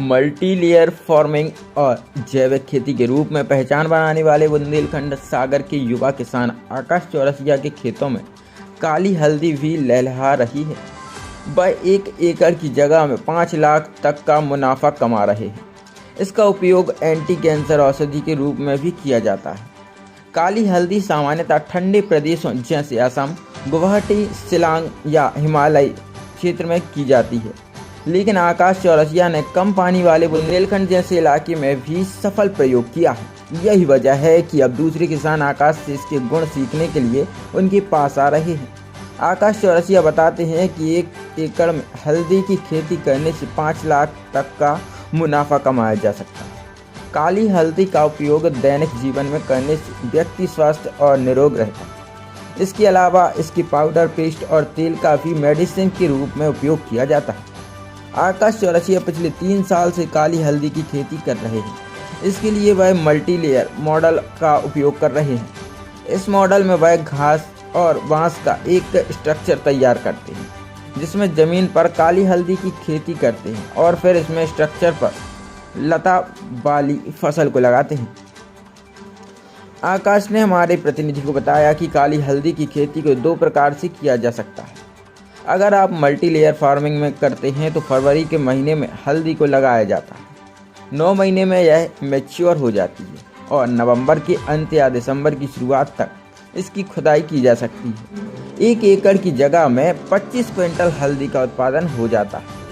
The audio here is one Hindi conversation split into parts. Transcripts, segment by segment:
मल्टी लेयर फार्मिंग और जैविक खेती के रूप में पहचान बनाने वाले बुंदेलखंड सागर के युवा किसान आकाश चौरसिया के खेतों में काली हल्दी भी लहलहा रही है। वह 1 एकड़ की जगह में 5 लाख तक का मुनाफा कमा रहे हैं। इसका उपयोग एंटी कैंसर औषधि के रूप में भी किया जाता है। काली हल्दी सामान्यतः ठंडे प्रदेशों जैसे असम, गुवाहाटी, शिलांग या हिमालय क्षेत्र में की जाती है, लेकिन आकाश चौरसिया ने कम पानी वाले बुंदेलखंड जैसे इलाके में भी सफल प्रयोग किया है। यही वजह है कि अब दूसरे किसान आकाश से इसके गुण सीखने के लिए उनके पास आ रहे हैं। आकाश चौरसिया बताते हैं कि 1 एकड़ में हल्दी की खेती करने से 5 लाख तक का मुनाफा कमाया जा सकता है। काली हल्दी का उपयोग दैनिक जीवन में करने से व्यक्ति स्वस्थ और निरोग रहता है। इसके अलावा इसकी पाउडर, पेस्ट और तेल का भी मेडिसिन के रूप में उपयोग किया जाता है। आकाश चौरसिया पिछले 3 साल से काली हल्दी की खेती कर रहे हैं। इसके लिए वह मल्टी लेयर मॉडल का उपयोग कर रहे हैं। इस मॉडल में वह घास और बांस का एक स्ट्रक्चर तैयार करते हैं, जिसमें ज़मीन पर काली हल्दी की खेती करते हैं और फिर इसमें स्ट्रक्चर पर लता वाली फसल को लगाते हैं। आकाश ने हमारे प्रतिनिधि को बताया कि काली हल्दी की खेती को 2 प्रकार से किया जा सकता है। अगर आप मल्टी लेयर फार्मिंग में करते हैं तो फरवरी के महीने में हल्दी को लगाया जाता है। 9 महीने में यह मैच्योर हो जाती है और नवंबर के अंत या दिसंबर की शुरुआत तक इसकी खुदाई की जा सकती है। 1 एकड़ की जगह में 25 क्विंटल हल्दी का उत्पादन हो जाता है।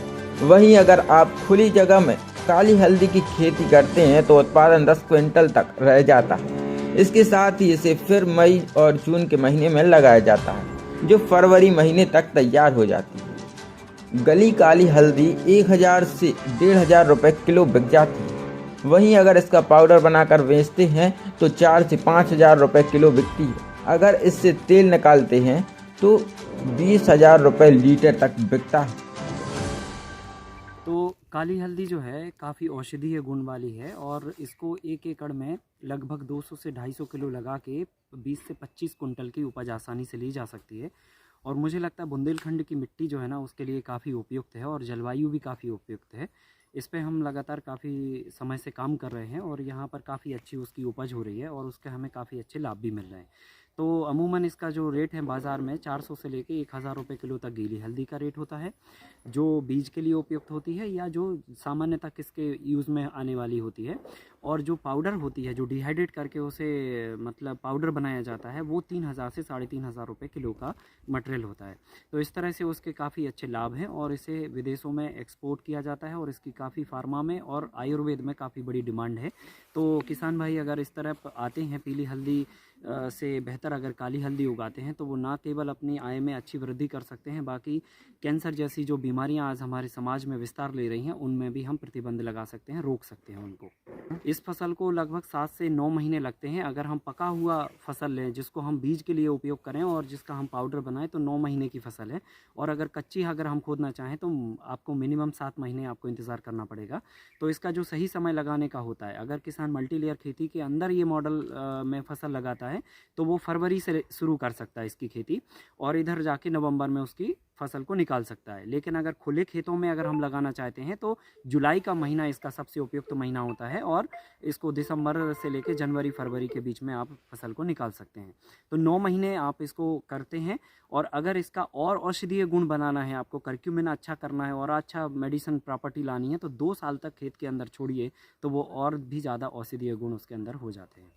वहीं अगर आप खुली जगह में काली हल्दी की खेती करते हैं तो उत्पादन 10 क्विंटल तक रह जाता है। इसके साथ ही इसे फिर मई और जून के महीने में लगाया जाता है, जो फरवरी महीने तक तैयार हो जाती है। गली काली हल्दी 1000 से 1500 रुपये किलो बिक जाती है। वहीं अगर इसका पाउडर बनाकर बेचते हैं तो 4 से 5000 रुपये किलो बिकती है। अगर इससे तेल निकालते हैं तो 20,000 रुपये लीटर तक बिकता है। तो काली हल्दी जो है काफ़ी औषधीय गुण वाली है और इसको 1 एकड़ में लगभग 200 से 250 किलो लगा के 20 से 25 कुंटल की उपज आसानी से ली जा सकती है। और मुझे लगता है बुंदेलखंड की मिट्टी जो है ना उसके लिए काफ़ी उपयुक्त है और जलवायु भी काफ़ी उपयुक्त है। इस पे हम लगातार काफ़ी समय से काम कर रहे हैं और यहाँ पर काफ़ी अच्छी उसकी उपज हो रही है और उसके हमें काफ़ी अच्छे लाभ भी मिल रहे हैं। तो अमूमन इसका जो रेट है बाज़ार में 400 से लेके 1000 रुपये किलो तक गीली हल्दी का रेट होता है, जो बीज के लिए उपयुक्त होती है या जो सामान्यतः किसके यूज़ में आने वाली होती है। और जो पाउडर होती है, जो डिहाइड्रेट करके उसे मतलब पाउडर बनाया जाता है, वो 3000 से 3500 रुपये किलो का मटेरियल होता है। तो इस तरह से उसके काफ़ी अच्छे लाभ हैं और इसे विदेशों में एक्सपोर्ट किया जाता है और इसकी काफ़ी फार्मा में और आयुर्वेद में काफ़ी बड़ी डिमांड है। तो किसान भाई अगर इस तरफ आते हैं पीली हल्दी से बेहतर अगर काली हल्दी उगाते हैं तो वो ना केवल अपनी आय में अच्छी वृद्धि कर सकते हैं, बाकी कैंसर जैसी जो बीमारियां आज हमारे समाज में विस्तार ले रही हैं उनमें भी हम प्रतिबंध लगा सकते हैं, रोक सकते हैं उनको। इस फसल को लगभग 7 से 9 महीने लगते हैं। अगर हम पका हुआ फसल लें जिसको हम बीज के लिए उपयोग करें और जिसका हम पाउडर बनाएं तो 9 महीने की फसल है। और अगर कच्ची अगर हम खोदना चाहें तो आपको मिनिमम 7 महीने आपको इंतज़ार करना पड़ेगा। तो इसका जो सही समय लगाने का होता है, अगर किसान मल्टी लेयर खेती के अंदर ये मॉडल में फसल लगाता है तो वो फरवरी से शुरू कर सकता है इसकी खेती और इधर जाके नवंबर में उसकी फसल को निकाल सकता है। लेकिन अगर खुले खेतों में अगर हम लगाना चाहते हैं तो जुलाई का महीना इसका सबसे उपयुक्त महीना होता है और इसको दिसंबर से लेकर जनवरी फरवरी के बीच में आप फसल को निकाल सकते हैं। तो 9 महीने आप इसको करते हैं और अगर इसका और औषधीय गुण बनाना है, आपको करक्यूमिन अच्छा करना है और अच्छा मेडिसिन प्रॉपर्टी लानी है तो 2 साल तक खेत के अंदर छोड़िए तो वो और भी ज़्यादा औषधीय गुण उसके अंदर हो जाते हैं।